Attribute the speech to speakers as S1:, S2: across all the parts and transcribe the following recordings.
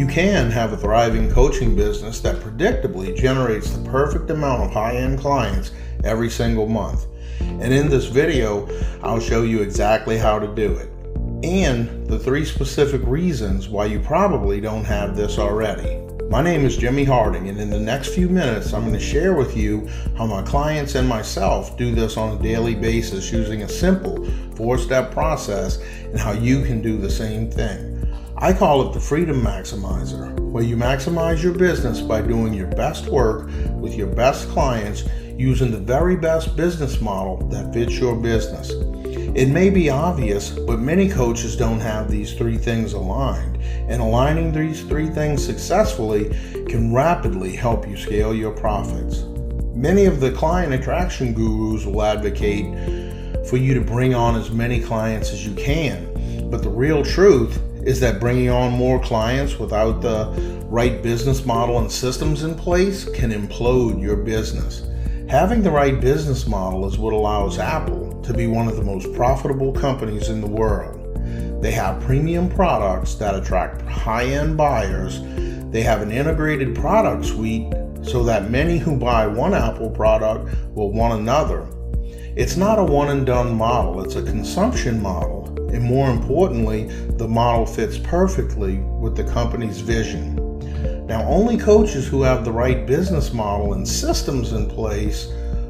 S1: You can have a thriving coaching business that predictably generates the perfect amount of high-end clients every single month. And in this video, I'll show you exactly how to do it, and the 3 specific reasons why you probably don't have this already. My name is Jimmy Harding, and in the next few minutes, I'm going to share with you how my clients and myself do this on a daily basis using a simple 4-step process, and how you can do the same thing. I call it the Freedom Maximizer, where you maximize your business by doing your best work with your best clients using the very best business model that fits your business. It may be obvious, but many coaches don't have these 3 things aligned, and aligning these 3 things successfully can rapidly help you scale your profits. Many of the client attraction gurus will advocate for you to bring on as many clients as you can, but the real truth is that bringing on more clients without the right business model and systems in place can implode your business. Having the right business model is what allows Apple to be one of the most profitable companies in the world. They have premium products that attract high-end buyers. They have an integrated product suite so that many who buy one Apple product will want another. It's not a one-and-done model, it's a consumption model. And more importantly, the model fits perfectly with the company's vision. Now, only coaches who have the right business model and systems in place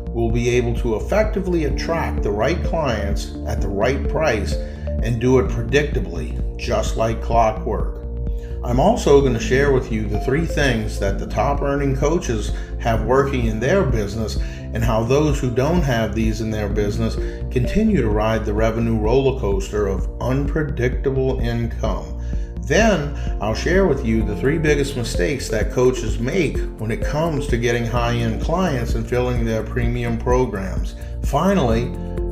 S1: will be able to effectively attract the right clients at the right price and do it predictably, just like clockwork. I'm also going to share with you the 3 things that the top earning coaches have working in their business, and how those who don't have these in their business continue to ride the revenue roller coaster of unpredictable income. Then I'll share with you the 3 biggest mistakes that coaches make when it comes to getting high-end clients and filling their premium programs. Finally,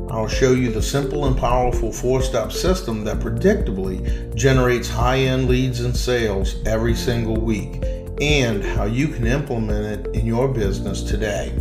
S1: I'll show you the simple and powerful 4-step system that predictably generates high-end leads and sales every single week, and how you can implement it in your business today.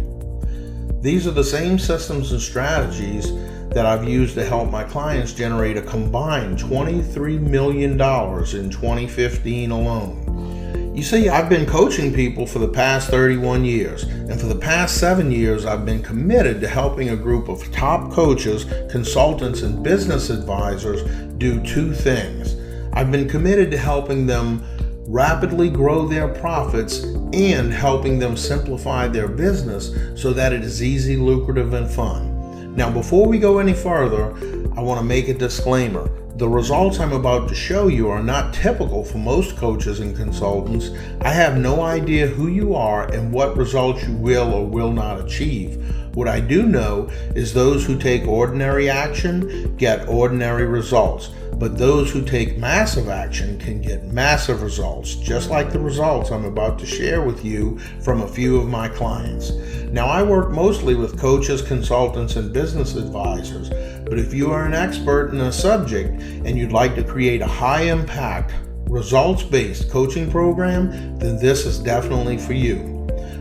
S1: These are the same systems and strategies that I've used to help my clients generate a combined $23 million in 2015 alone. You see, I've been coaching people for the past 31 years, and for the past 7 years, I've been committed to helping a group of top coaches, consultants, and business advisors do 2 things. I've been committed to helping them rapidly grow their profits and helping them simplify their business so that it is easy, lucrative, and fun. Now, before we go any further, I want to make a disclaimer. The results I'm about to show you are not typical for most coaches and consultants. I have no idea who you are and what results you will or will not achieve. What I do know is those who take ordinary action get ordinary results, but those who take massive action can get massive results, just like the results I'm about to share with you from a few of my clients. Now, I work mostly with coaches, consultants, and business advisors, but if you are an expert in a subject and you'd like to create a high-impact, results-based coaching program, then this is definitely for you.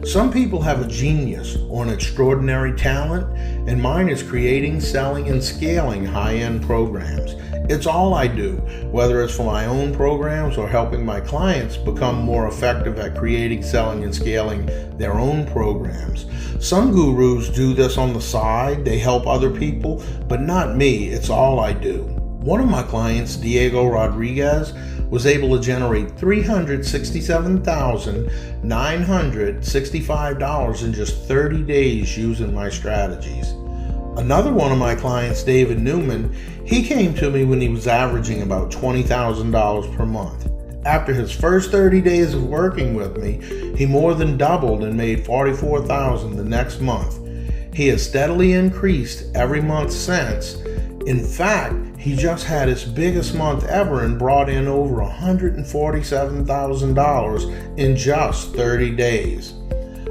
S1: Some people have a genius or an extraordinary talent, and mine is creating, selling, and scaling high-end programs. It's all I do, whether it's for my own programs or helping my clients become more effective at creating, selling, and scaling their own programs. Some gurus do this on the side, they help other people, but not me, it's all I do. One of my clients, Diego Rodriguez, was able to generate $367,965 in just 30 days using my strategies. Another one of my clients, David Newman, he came to me when he was averaging about $20,000 per month. After his first 30 days of working with me, he more than doubled and made $44,000 the next month. He has steadily increased every month since. In fact, he just had his biggest month ever and brought in over $147,000 in just 30 days.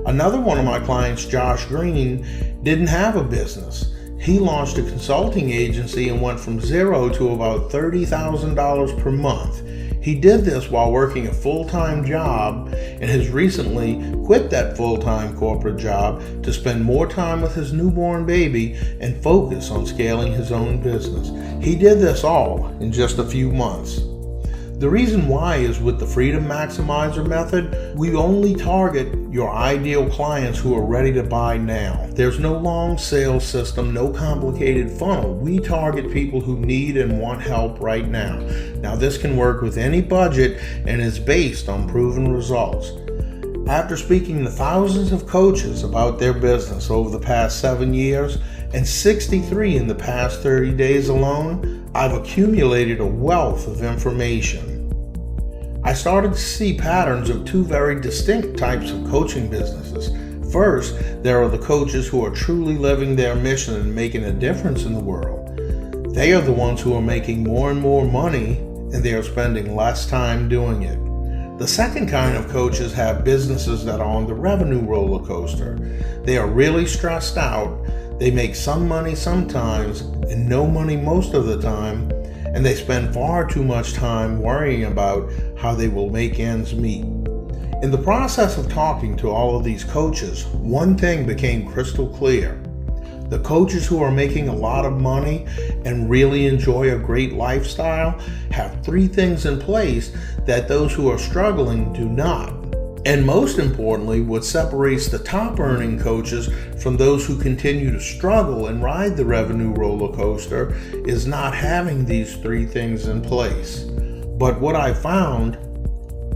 S1: Another one of my clients, Josh Green, didn't have a business. He launched a consulting agency and went from 0 to about $30,000 per month. He did this while working a full-time job and has recently quit that full-time corporate job to spend more time with his newborn baby and focus on scaling his own business. He did this all in just a few months. The reason why is with the Freedom Maximizer method, we only target your ideal clients who are ready to buy now. There's no long sales system, no complicated funnel. We target people who need and want help right now. Now, this can work with any budget and is based on proven results. After speaking to thousands of coaches about their business over the past 7 years, and 63 in the past 30 days alone, I've accumulated a wealth of information. I started to see patterns of two very distinct types of coaching businesses. First, there are the coaches who are truly living their mission and making a difference in the world. They are the ones who are making more and more money, and they are spending less time doing it. The second kind of coaches have businesses that are on the revenue roller coaster. They are really stressed out. They make some money sometimes and no money most of the time, and they spend far too much time worrying about how they will make ends meet. In the process of talking to all of these coaches, one thing became crystal clear. The coaches who are making a lot of money and really enjoy a great lifestyle have 3 things in place that those who are struggling do not. And most importantly, what separates the top earning coaches from those who continue to struggle and ride the revenue roller coaster is not having these 3 things in place. But what I found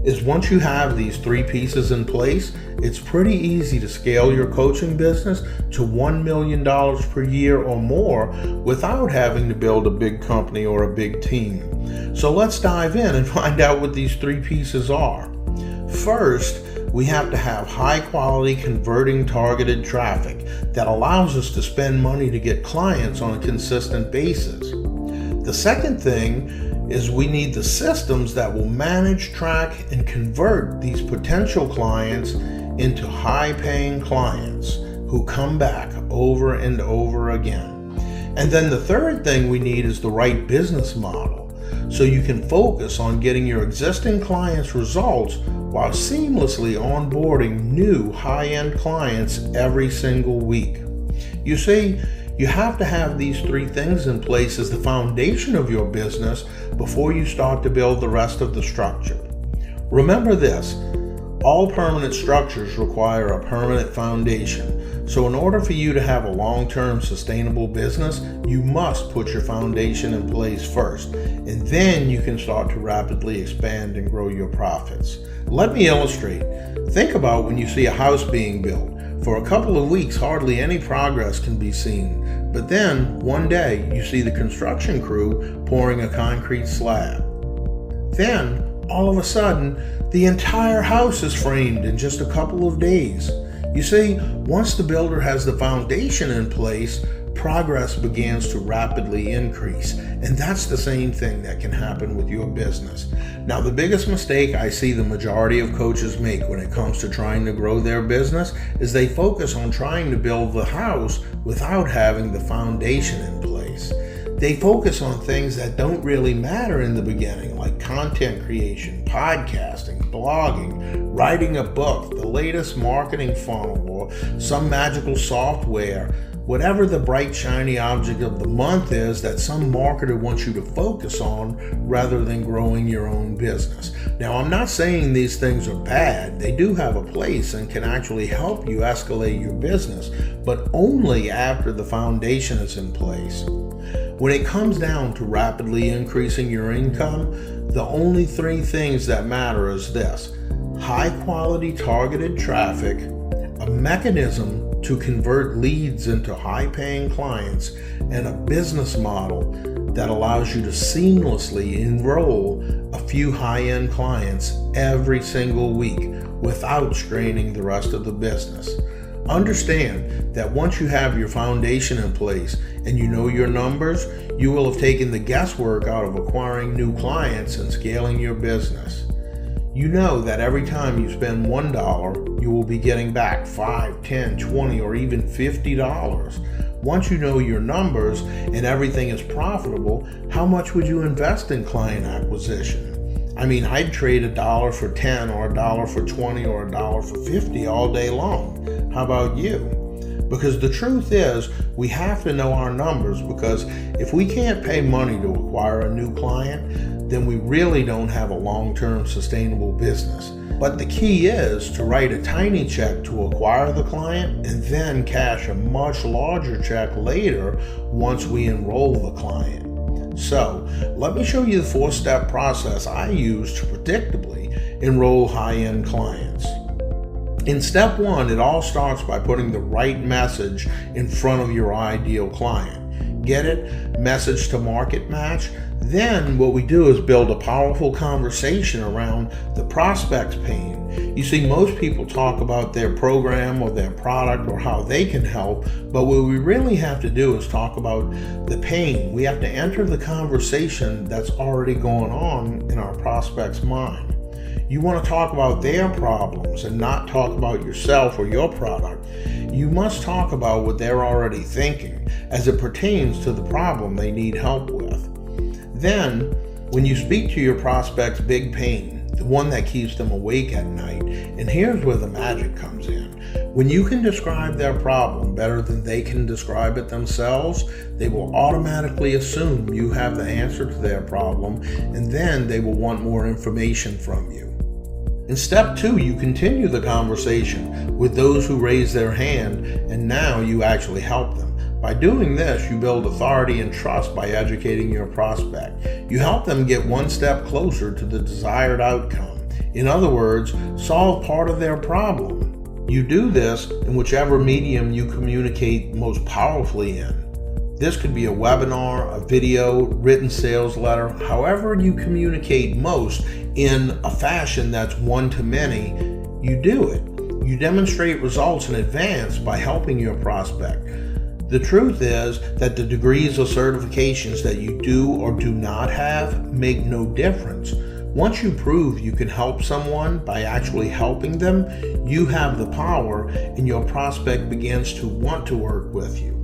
S1: is once you have these 3 pieces in place, it's pretty easy to scale your coaching business to $1 million per year or more without having to build a big company or a big team. So let's dive in and find out what these 3 pieces are. First, we have to have high quality converting targeted traffic that allows us to spend money to get clients on a consistent basis. The second thing is we need the systems that will manage, track, and convert these potential clients into high-paying clients who come back over and over again. And then the third thing we need is the right business model, so you can focus on getting your existing clients results while seamlessly onboarding new high-end clients every single week. You see, you have to have these 3 things in place as the foundation of your business before you start to build the rest of the structure. Remember this, all permanent structures require a permanent foundation. So in order for you to have a long-term sustainable business, you must put your foundation in place first, and then you can start to rapidly expand and grow your profits. Let me illustrate. Think about when you see a house being built. For a couple of weeks, hardly any progress can be seen. But then, one day, you see the construction crew pouring a concrete slab. Then, all of a sudden, the entire house is framed in just a couple of days. You see, once the builder has the foundation in place, progress begins to rapidly increase. And that's the same thing that can happen with your business. Now, the biggest mistake I see the majority of coaches make when it comes to trying to grow their business is they focus on trying to build the house without having the foundation in place. They focus on things that don't really matter in the beginning, like content creation, podcasting, blogging, writing a book, the latest marketing funnel, or some magical software. Whatever the bright, shiny object of the month is that some marketer wants you to focus on rather than growing your own business. Now, I'm not saying these things are bad. They do have a place and can actually help you escalate your business, but only after the foundation is in place. When it comes down to rapidly increasing your income, the only 3 things that matter is this: high quality targeted traffic, a mechanism to convert leads into high-paying clients, and a business model that allows you to seamlessly enroll a few high-end clients every single week without straining the rest of the business. Understand that once you have your foundation in place and you know your numbers, you will have taken the guesswork out of acquiring new clients and scaling your business. You know that every time you spend $1, you will be getting back $5, $10, $20, or even $50. Once you know your numbers and everything is profitable, how much would you invest in client acquisition? I mean, I'd trade $1 for 10 or $1 for 20 or $1 for 50 all day long. How about you? Because the truth is, we have to know our numbers, because if we can't pay money to acquire a new client, then we really don't have a long-term sustainable business. But the key is to write a tiny check to acquire the client and then cash a much larger check later once we enroll the client. So let me show you the 4-step process I use to predictably enroll high-end clients. In step 1, it all starts by putting the right message in front of your ideal client. Get it? Message to market match? Then what we do is build a powerful conversation around the prospect's pain. You see, most people talk about their program or their product or how they can help, but what we really have to do is talk about the pain. We have to enter the conversation that's already going on in our prospect's mind. You want to talk about their problems and not talk about yourself or your product. You must talk about what they're already thinking as it pertains to the problem they need help with. Then, when you speak to your prospect's big pain, the one that keeps them awake at night, and here's where the magic comes in. When you can describe their problem better than they can describe it themselves, they will automatically assume you have the answer to their problem, and then they will want more information from you. In step 2, you continue the conversation with those who raise their hand, and now you actually help them. By doing this, you build authority and trust by educating your prospect. You help them get one step closer to the desired outcome. In other words, solve part of their problem. You do this in whichever medium you communicate most powerfully in. This could be a webinar, a video, written sales letter, however you communicate most in a fashion that's one-to-many, you do it. You demonstrate results in advance by helping your prospect. The truth is that the degrees or certifications that you do or do not have make no difference. Once you prove you can help someone by actually helping them, you have the power and your prospect begins to want to work with you.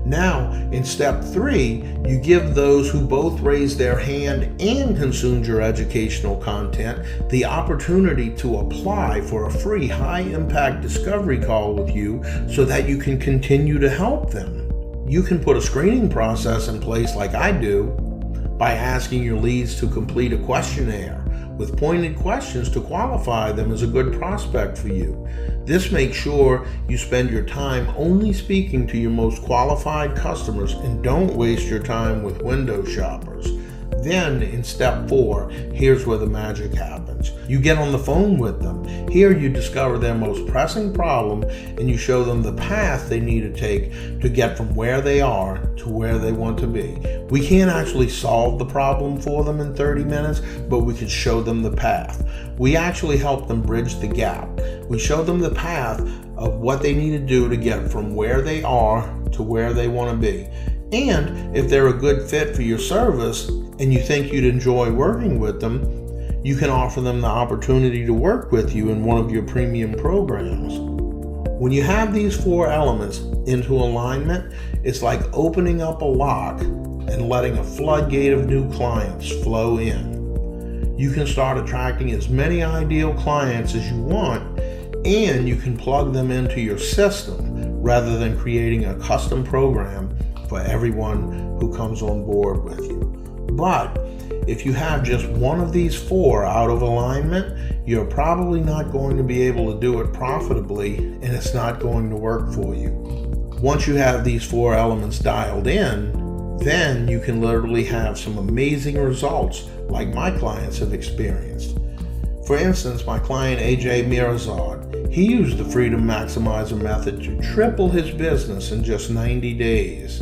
S1: Now, in step 3, you give those who both raised their hand and consumed your educational content the opportunity to apply for a free high-impact discovery call with you so that you can continue to help them. You can put a screening process in place like I do by asking your leads to complete a questionnaire with pointed questions to qualify them as a good prospect for you. This makes sure you spend your time only speaking to your most qualified customers and don't waste your time with window shoppers. Then in step 4, here's where the magic happens. You get on the phone with them. Here you discover their most pressing problem and you show them the path they need to take to get from where they are to where they want to be. We can't actually solve the problem for them in 30 minutes, but we can show them the path. We actually help them bridge the gap. We show them the path of what they need to do to get from where they are to where they want to be. And if they're a good fit for your service and you think you'd enjoy working with them, you can offer them the opportunity to work with you in one of your premium programs. When you have these 4 elements into alignment, it's like opening up a lock and letting a floodgate of new clients flow in. You can start attracting as many ideal clients as you want, and you can plug them into your system rather than creating a custom program for everyone who comes on board with you. But if you have just one of these 4 out of alignment, you're probably not going to be able to do it profitably, and it's not going to work for you. Once you have these 4 elements dialed in, then you can literally have some amazing results like my clients have experienced. For instance, my client AJ Mirazad, he used the Freedom Maximizer method to triple his business in just 90 days.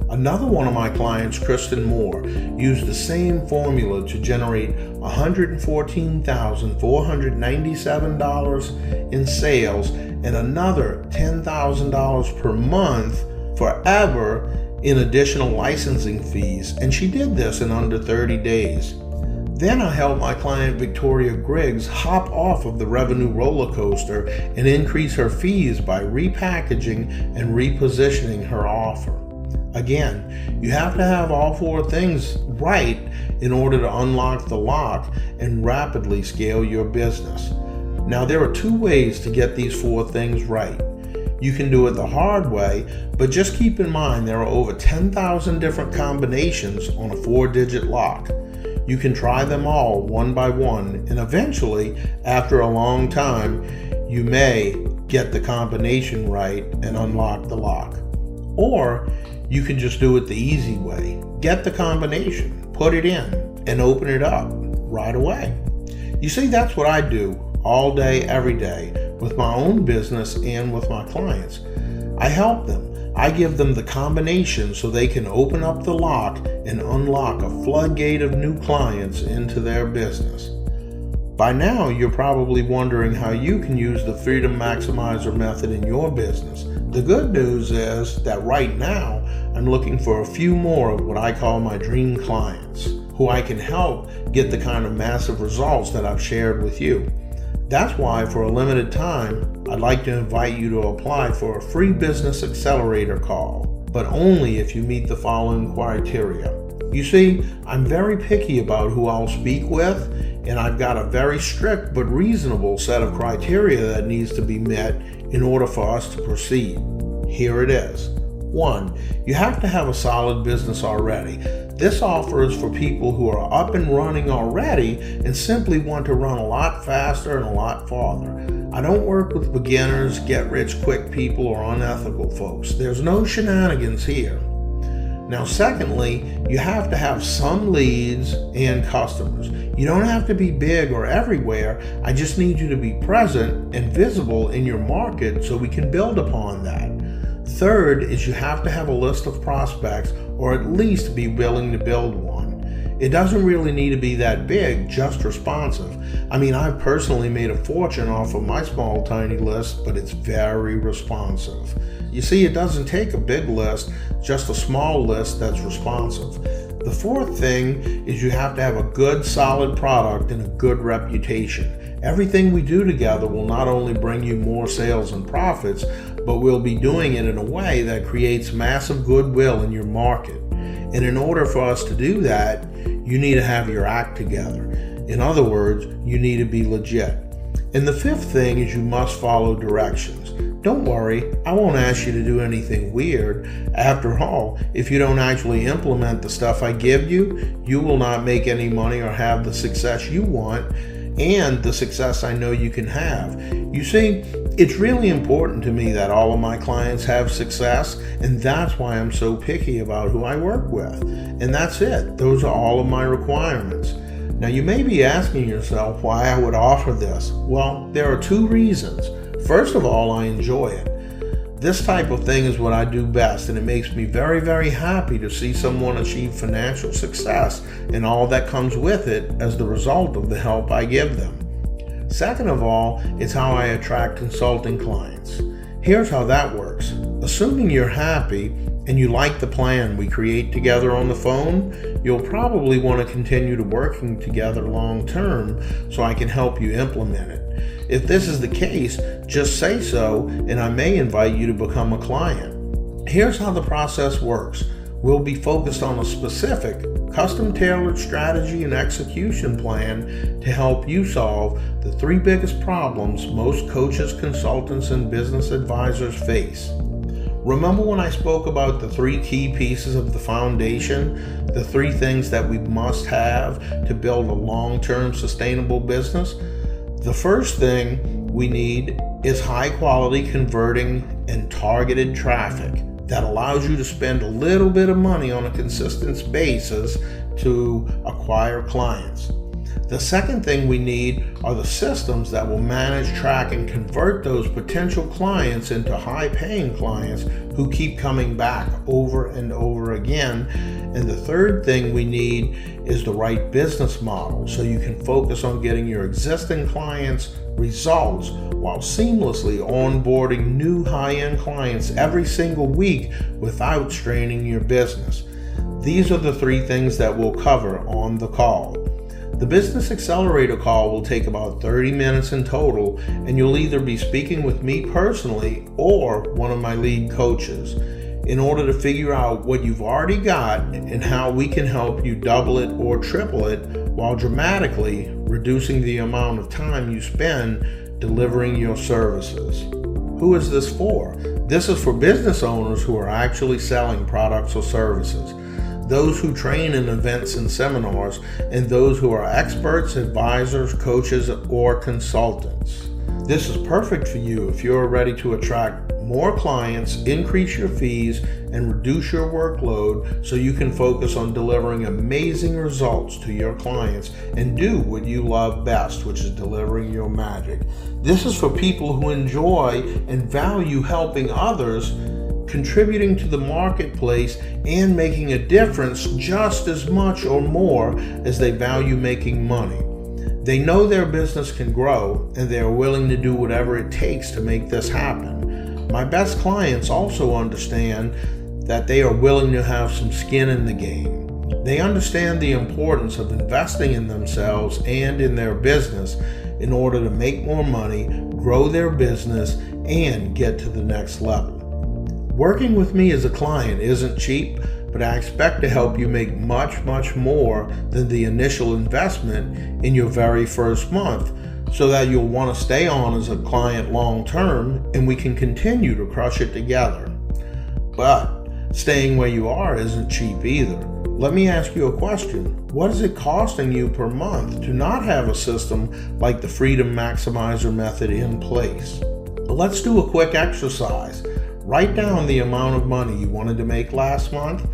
S1: Another one of my clients, Kristen Moore, used the same formula to generate $114,497 in sales and another $10,000 per month forever in additional licensing fees, and she did this in under 30 days. Then I helped my client Victoria Griggs hop off of the revenue roller coaster and increase her fees by repackaging and repositioning her offer. Again, you have to have all 4 things right in order to unlock the lock and rapidly scale your business. Now, there are 2 ways to get these 4 things right. You can do it the hard way, but just keep in mind there are over 10,000 different combinations on a 4-digit lock. You can try them all one by one, and eventually, after a long time, you may get the combination right and unlock the lock. Or you can just do it the easy way. Get the combination, put it in, and open it up right away. You see, that's what I do all day, every day, with my own business and with my clients. I help them. I give them the combination so they can open up the lock and unlock a floodgate of new clients into their business. By now, you're probably wondering how you can use the Freedom Maximizer method in your business. The good news is that right now, I'm looking for a few more of what I call my dream clients, who I can help get the kind of massive results that I've shared with you. That's why, for a limited time, I'd like to invite you to apply for a free business accelerator call, but only if you meet the following criteria. You see, I'm very picky about who I'll speak with, and I've got a very strict but reasonable set of criteria that needs to be met in order for us to proceed. Here it is. 1, you have to have a solid business already. This offer is for people who are up and running already and simply want to run a lot faster and a lot farther. I don't work with beginners, get-rich-quick people, or unethical folks. There's no shenanigans here. Now, secondly, you have to have some leads and customers. You don't have to be big or everywhere. I just need you to be present and visible in your market so we can build upon that. Third is you have to have a list of prospects, or at least be willing to build one. It doesn't really need to be that big, just responsive. I mean, I've personally made a fortune off of my small, tiny list, but it's very responsive. You see, it doesn't take a big list, just a small list that's responsive. The fourth thing is you have to have a good, solid product and a good reputation. Everything we do together will not only bring you more sales and profits, but we'll be doing it in a way that creates massive goodwill in your market. And in order for us to do that, you need to have your act together. In other words, you need to be legit. And the fifth thing is you must follow directions. Don't worry, I won't ask you to do anything weird. After all, if you don't actually implement the stuff I give you, you will not make any money or have the success you want and the success I know you can have. You see, it's really important to me that all of my clients have success, and that's why I'm so picky about who I work with. And that's it. Those are all of my requirements. Now, you may be asking yourself why I would offer this. Well, there are 2 reasons. First of all, I enjoy it. This type of thing is what I do best, and it makes me very, very happy to see someone achieve financial success and all that comes with it as the result of the help I give them. Second of all, it's how I attract consulting clients. Here's how that works. Assuming you're happy and you like the plan we create together on the phone, you'll probably want to continue to working together long term so I can help you implement it. If this is the case, just say so, and I may invite you to become a client. Here's how the process works. We'll be focused on a specific, custom-tailored strategy and execution plan to help you solve the 3 biggest problems most coaches, consultants, and business advisors face. Remember when I spoke about the 3 key pieces of the foundation, the 3 things that we must have to build a long-term sustainable business? The first thing we need is high-quality converting and targeted traffic that allows you to spend a little bit of money on a consistent basis to acquire clients. The second thing we need are the systems that will manage, track, and convert those potential clients into high-paying clients who keep coming back over and over again. And the third thing we need is the right business model so you can focus on getting your existing clients results while seamlessly onboarding new high-end clients every single week without straining your business. These are the 3 things that we'll cover on the call. The Business Accelerator call will take about 30 minutes in total, and you'll either be speaking with me personally or one of my lead coaches in order to figure out what you've already got and how we can help you double it or triple it while dramatically reducing the amount of time you spend delivering your services. Who is this for? This is for business owners who are actually selling products or services. those who train in events and seminars, and those who are experts, advisors, coaches, or consultants. This is perfect for you if you're ready to attract more clients, increase your fees, and reduce your workload so you can focus on delivering amazing results to your clients and do what you love best, which is delivering your magic. This is for people who enjoy and value helping others, contributing to the marketplace, and making a difference just as much or more as they value making money. They know their business can grow, and they are willing to do whatever it takes to make this happen. My best clients also understand that they are willing to have some skin in the game. They understand the importance of investing in themselves and in their business in order to make more money, grow their business, and get to the next level. Working with me as a client isn't cheap, but I expect to help you make much, much more than the initial investment in your very first month, so that you'll want to stay on as a client long term and we can continue to crush it together. But staying where you are isn't cheap either. Let me ask you a question. What is it costing you per month to not have a system like the Freedom Maximizer method in place? But let's do a quick exercise. Write down the amount of money you wanted to make last month.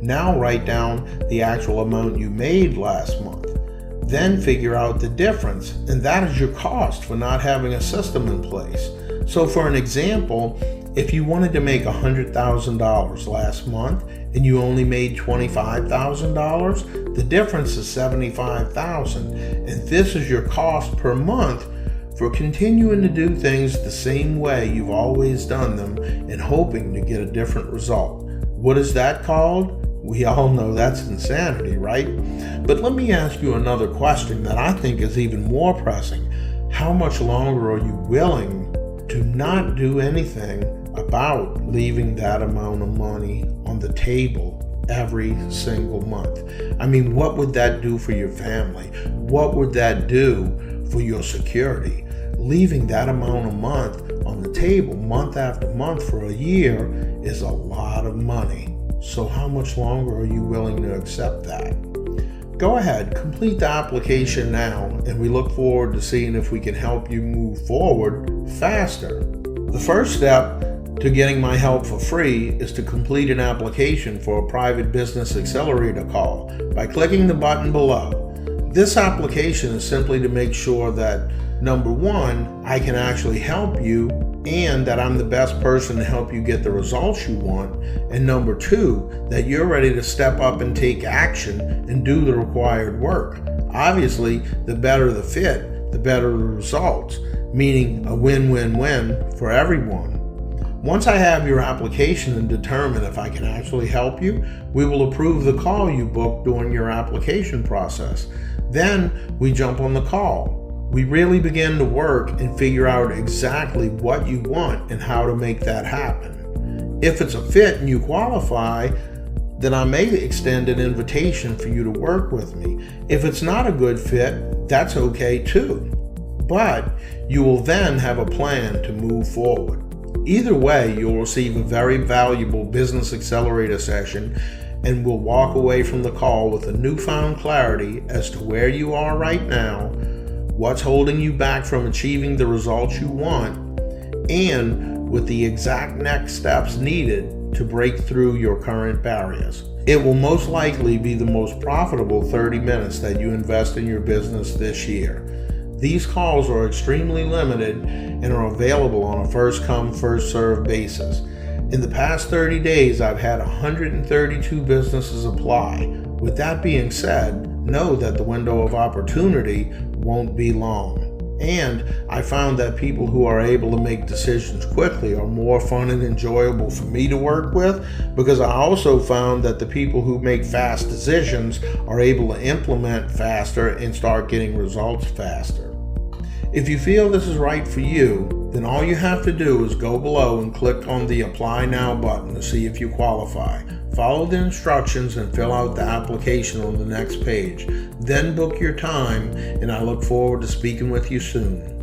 S1: Now write down the actual amount you made last month. Then figure out the difference, and that is your cost for not having a system in place. So for an example, if you wanted to make $100,000 last month and you only made $25,000, the difference is $75,000, and this is your cost per month for continuing to do things the same way you've always done them and hoping to get a different result. What is that called? We all know that's insanity, right? But let me ask you another question that I think is even more pressing. How much longer are you willing to not do anything about leaving that amount of money on the table every single month? I mean, what would that do for your family? What would that do for your security? Leaving that amount a month on the table month after month for a year is a lot of money. So how much longer are you willing to accept that? Go ahead, complete the application now, and we look forward to seeing if we can help you move forward faster. The first step to getting my help for free is to complete an application for a private business accelerator call by clicking the button below. This application is simply to make sure that, number one, I can actually help you and that I'm the best person to help you get the results you want, and number two, that you're ready to step up and take action and do the required work. Obviously, the better the fit, the better the results, meaning a win-win-win for everyone. Once I have your application and determine if I can actually help you, we will approve the call you booked during your application process. Then we jump on the call. We really begin to work and figure out exactly what you want and how to make that happen. If it's a fit and you qualify, then I may extend an invitation for you to work with me. If it's not a good fit, that's okay too. But you will then have a plan to move forward. Either way, you'll receive a very valuable business accelerator session and will walk away from the call with a newfound clarity as to where you are right now, what's holding you back from achieving the results you want, and with the exact next steps needed to break through your current barriers. It will most likely be the most profitable 30 minutes that you invest in your business this year. These calls are extremely limited and are available on a first-come, first-served basis. In the past 30 days, I've had 132 businesses apply. With that being said, know that the window of opportunity won't be long. And I found that people who are able to make decisions quickly are more fun and enjoyable for me to work with, because I also found that the people who make fast decisions are able to implement faster and start getting results faster. If you feel this is right for you, then all you have to do is go below and click on the Apply Now button to see if you qualify. Follow the instructions and fill out the application on the next page. Then book your time, and I look forward to speaking with you soon.